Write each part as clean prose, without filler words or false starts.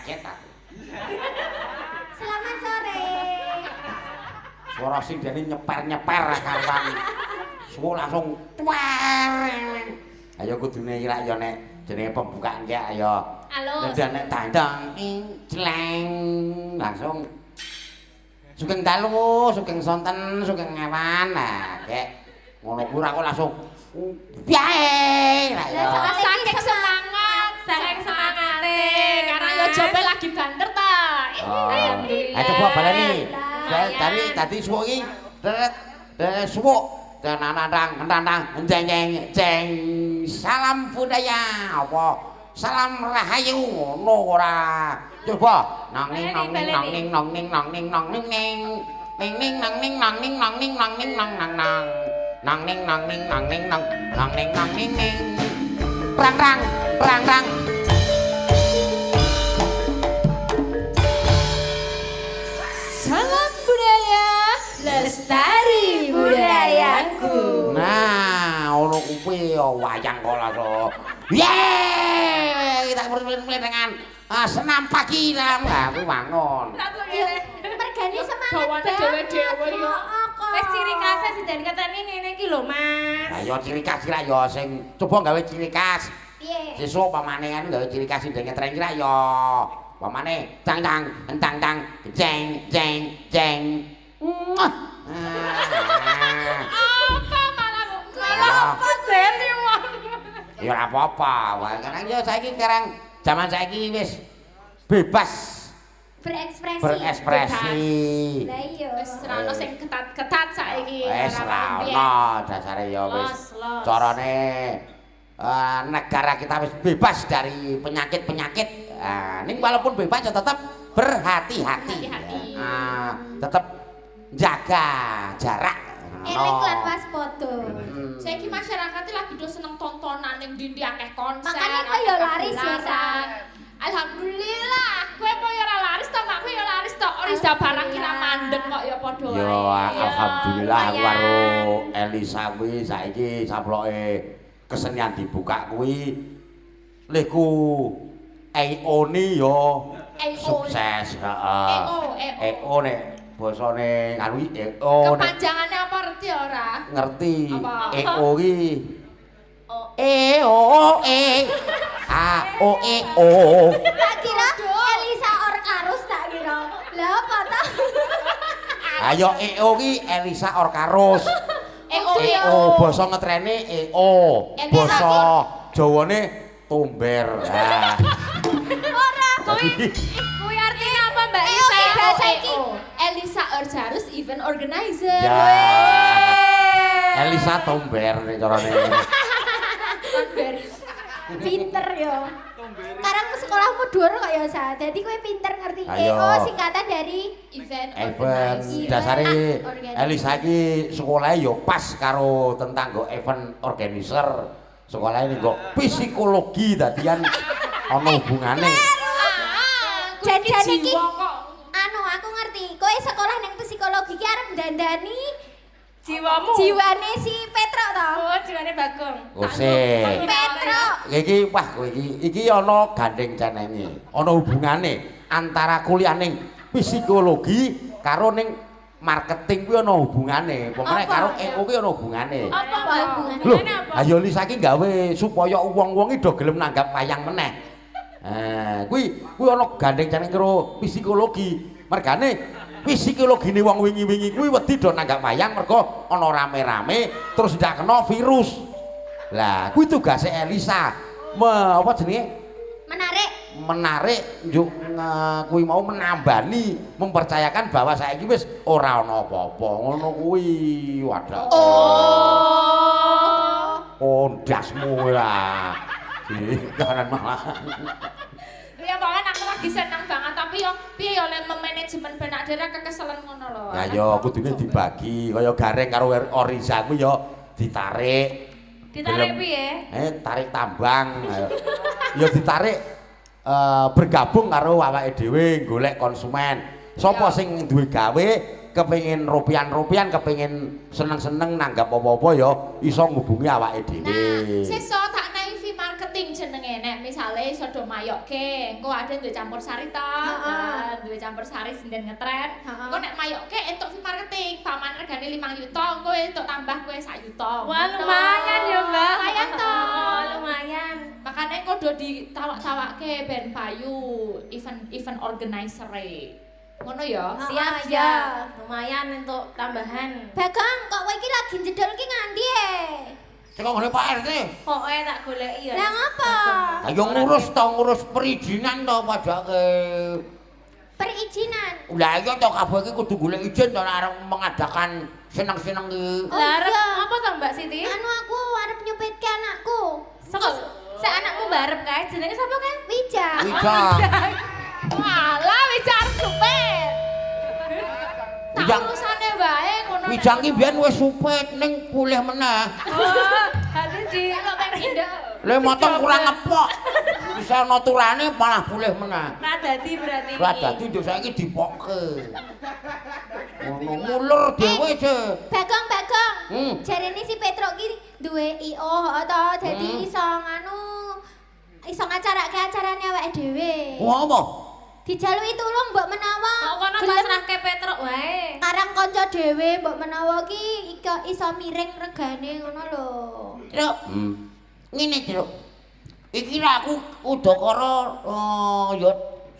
kaget aku. Selamat sore. Suara sing dene nyeper-nyeper kawan. Suwo langsung tuar. Ayo kudune iki lak ya nek jenenge pembukaan ya ayo. Alus. Nek tandang cleng langsung sugeng dalu, sugeng sonten, sugeng ngewan. Nah, kek ngono kuwi kok langsung piye lah ya. Saking semangate. Karena yo jobe lagi banter ta. Alhamdulillah. Ayo coba baleni. Tadi suwo iki suwo nandang jeng jeng salam budaya apa salam rahayu ngono ora. Coba nang ning nang ning nang ning nang ning nang ning nang ning ning ning nang ning nang ning nang ning nang ning nang nang nang nang ning nang ning nang ning nang nang ning nang ning ning perang rang perang rang. Salam budaya, lestari budayaku. Nah, ono kuwi wayang kala to. Yeay, kita dengan senam pagi lah kuwi wangun. Mergane semangat Gawane dewe-dewe yo. Wis ciri khasnya sing dari katane ngene iki lho, Mas. Lah ya ciri khas kira ya sing coba gawe ciri khas. Piye? Sesuk pamane kan gawe ciri khas sing ngetren kira ya. Pamane tang tang tang tang jeng jeng jeng. Apa malah kok dene wong. Ya ora apa-apa, wae kan yo saiki sekarang zaman saiki wis bebas berekspresi. Lah iya. Wis ora ono sing ketat-ketat saiki. Wis ora ono dasare ya wis carane negara kita wis bebas dari penyakit-penyakit. Ning walaupun bebas ya tetap berhati-hati. Tetap jaga jarak. Eling lan waspada. Saiki masyarakat lagi do seneng tontonan ning ndi akeh konser. Makane kok ya laris ya, San. Alhamdulillah, kowe apa ya ora laris to, Mak? Kowe ya laris to. Risa barang kira mandeg kok ya padha wae. Yo alhamdulillah karo Elisa kuwi saiki saploke kesenian dibuka kuwi leku EO-ni yo sukses, heeh. EO nek basane anu iki EO nek Kepanjangannya apa ngerti ora? ngerti. Apa? EO iki EO A O E O. Tak kira Elisa Orkarus tak kira. Lah apa ta? Ayo EO ki Elisa Orkarus. EO basa ngetrene EO. Basa Jawane Tomber. Ora. Kuwi artinya apa, Mbak EO Lisa? ki bahasa iki. Elisa Orjarus event organizer. Ya. Elisa Tomber nek carane. Pinter yo. Sekarang sekolahmu dhuwur kok ya, Sa. Dadi kowe pinter ngerti. Ayo. EO singkatan dari Event Dasare Elisa iki sekolahe yo pas karo tentang go event organizer. Sekolahe ini kok psikologi dadian ana hubungane. Jangan iki anu aku ngerti. Kowe sekolah ning psikologi ki arep ndandani jiwamu. jiwane si Petruk to. Oh, jiwane Bagong. Ose. Petruk. Iki wah kowe iki ana gandeng cenenge. Ana hubungane antara kuliah ning psikologi karo ning marketing kuwi ana hubungane. Pokoke karo EO kuwi ana hubungane. Apa hubungane? Lho, ayo Lisa iki gawe supaya wong-wong iki do gelem nanggap wayang meneh. Kuwi ana gandeng ceneng karo psikologi. Mergane psikologine wong wingi-wingi kuwi wedi do nanggap wayang mergo ana rame-rame terus ndak kena virus. Lah, kuwi tugase Elisa. Apa jenenge? Menarik njuk kuwi mau menambani mempercayakan bahwa saiki wis ora ana apa-apa ngono kuwi. Wadah. Oh, ndasmu ya. Kanan malah. Ya pokoknya aku lagi seneng banget tapi yo piye yo lek manajemen benak dhewe kekeselen ngono lho. Ya yo kudune dibagi kaya gareng karo Oriza kuwi yo ditarik. Ditarik piye? Tarik tambang. Yo ditarik bergabung karo awake dhewe golek konsumen. Sapa sing duwe gawe kepengin rupiah-rupiah kepengin seneng-seneng nanggap apa-apa ya iso ngubungi awake dhewe. Nah, sesuk tak naik marketing marketing jenenge nek misale iso do mayokke engko ada duwe campur sari to duwe campur sari sinden ngetren engko nek mayokke entuk free marketing paman regane 5 juta engko entuk tambah kowe 1 juta wah lumayan ya mbak lumayan to lumayan makanya kudu ditawak-tawakke ben payu event organizer ngono ya siap ya lumayan untuk tambahan Bagong kok kowe iki lagi jedol ki nganti Saka ngene Pak RT. pokoknya tak goleki ya Lah ngapa? Ayo ngurus perizinan to pajake. Perizinan. Lah iya to kabeh iki kudu golek izin to nek arep mengadakan seneng-seneng iki. Oh, Lah arep iya. apa to Mbak Siti? Anu aku arep nyupitke anakku. Saka se anakmu barep kae jenenge sapa kae? Wijang. Wijang. walah wis arep supet tak Wijang. urusane wae ngono Wijang ki biyen wis supet ning pulih meneh. Oh, hati di kok pengen pindah Le motong kurang ngepok. Bisa ana turane malah pulih meneh. ra dadi berarti Lah dadi nduk saiki dipokke. Ngono ngulur dhewe se. Bagong. Hmm. Jarene si Petro ki duwe IO to, dadi iso nganu iso ngacarake acarane awake dhewe. Wah apa? Dijaluki tulung mbok menawa. kok kono gelem pasrahke Petruk wae. karang kanca dhewe mbok menawa ki iso miring regane ngono lho. Truk. Ngene, Truk. Iki ra aku udakara ya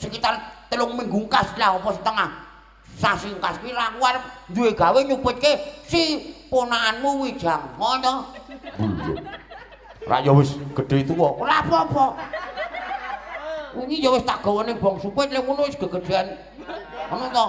sekitar 3 minggu kas lah apa setengah. Sasi kas ki ra aku arep duwe gawe nyupetke si ponakanmu Wijang. Ngono. Ra ya wis gedhe tuwa. Ora apa-apa. Wingi ya wis tak gawane bong supet lek ngono wis gegedhean. Ngono to.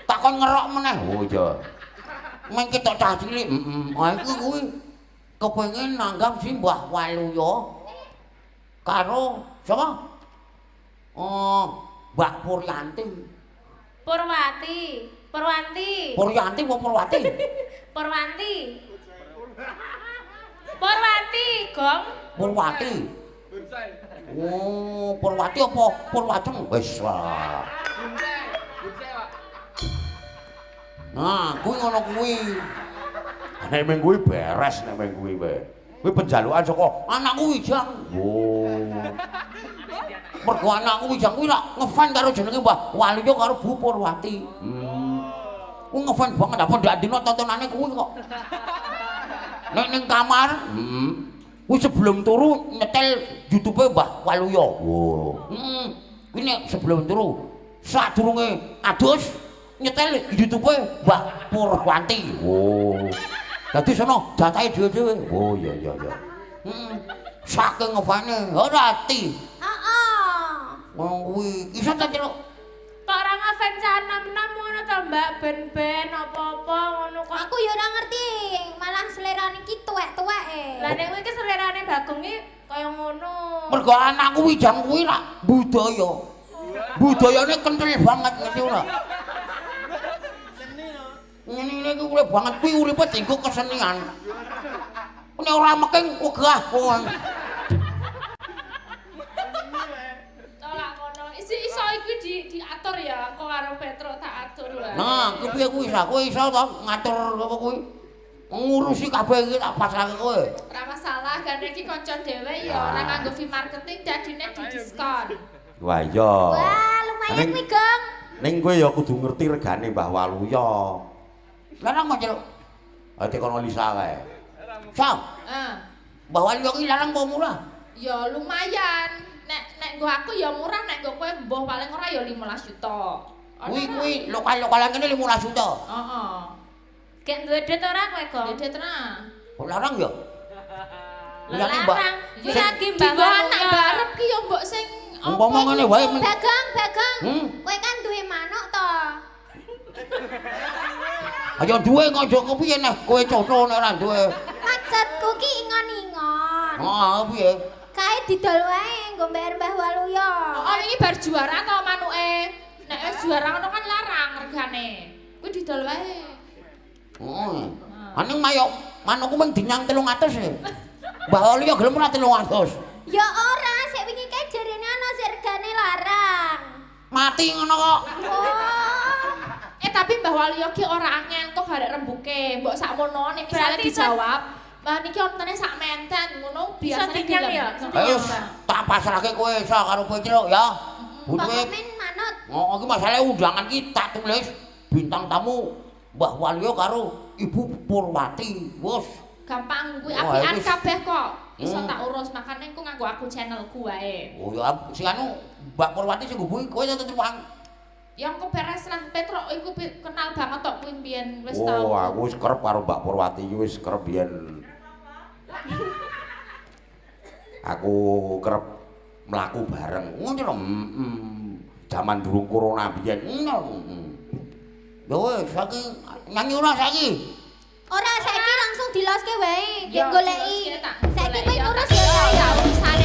Tak kon ngerok meneh. Oh iya. Men ketok cah cilik, iki kuwi kepengin nanggap si Mbah Waluya karo sapa? Mbak Puryanti. Purwanti. Puryanti apa Purwati? Purwanti, Gong. Purwati. Oh, Purwati apa Purwaceng? Wis lah. Nah, kuwi ngono kuwi. Nek ming kuwi beres nek ming kuwi wae. Kuwi penjalukan saka anakku Wijang. Oh. Mergo anakku Wijang kuwi lak ngefan karo jenenge Mbah Waluya karo Bu Purwati. Kuwi ngefan banget apa ndak dino tontonane kuwi kok. Nek ning kamar, kuwi sebelum turu nyetel YouTube Mbah Waluya. Wow. Kuwi nek sebelum turu sadurunge adus nyetel YouTube Mbah Purwanti. Oh. Dadi sono jatahe dhewe-dhewe. Oh iya. Saking ngefane ora ati. Heeh. Wong kuwi iso ta, Truk? Kok ora ngefans enam-enam ngono to, Mbak? Ben-ben apa-apa ngono kok. Aku ya ora ngerti, malah selerane ki tuwek-tuweke. Lah nek kowe iki selerane Bagong iki kaya ngono. Mergo anakku Wijang kuwi lak budaya. Budayane kenthel banget ngerti ora? Ngene iki kuwi banget kuwi uripe dienggo kesenian. Nek ora meking wegah wong. tolak ngono iso iki diatur ya kok karo Petro tak atur wae Nah, kepiye kuwi sak kowe iso to ngatur apa kuwi? Ngurusi kabeh iki tak pasrahke kowe. ora masalah gane iki kanca dhewe ya ora nganggo fee marketing dadine didiskon Wah iya. Wah, lumayan kuwi, Gong. Ning kowe ya kudu ngerti regane Mbah Waluya. Larang kok, Cuk. Ate kono Lisa kae. Sa, Mbah Waluya ki larang apa murah? ya lumayan nek nggo aku ya murah nek nggo kowe mbah paling ora ya 15 juta Kuwi lokal-lokalan kene 15 juta. heeh Gek duwe duit ora kowe, Gong? dede tenan Kok larang ya? Liyane Mbah. Larang. Iki Sing- lagi Mbak Dienggo anak Waluya. barep ki ya mbok sing Umpama ngene wae men. Bagong. Hmm. Kowe kan duwe manuk to. Ayo duwe kok aja kepiye nek kowe coco nek ora duwe. Maksudku ki ingon-ingon. Heeh, piye? Kae didol wae nggo mbayar Mbah Waluya. oh ini bar juara to manuke nek wis juara ngono kan larang regane kuwi didol wae Oh. Aning manukku mung dinyang 300 e. Mbah Waluya gelem ora 300. Ya ora, sik wingi kae jarene ana sik regane larang. Mati ngono kok. Oh. tapi Mbah Waluya ki ora angel kok garek rembuke mbok sakmono nek misale Berarti dijawab Mbah niki ontene sak menten ngono Bisa biasane dinyang ya? Ayo tak pasrahke kowe iso karo Petruk ya. Pak Butuhe Komen manut. oh iki masalah undangan ki tak tulis bintang tamu Mbah Walio karo Ibu Purwati. Wes. gampang kuwi Wah, apian wis. kabeh kok. Iso Hmm. tak urus makane engko nganggo aku channelku wae. Oh ya sing anu Mbak Purwati sing ngubungi kowe tetep wang. Ya engko beres lah Petruk iku kenal banget tok kuwi mbiyen wis tau. Oh aku wis kerep karo Mbak Purwati iki wis kerep biyen. Aku kerep mlaku bareng. Ngono lho. Zaman durung corona biyen. Ya wis saiki nyanyi ora saiki. Ora saiki langsung diloske wae, Ya, goleki. diloske tak Saiki goleki kowe ya, ngurus tak ya saya. urusane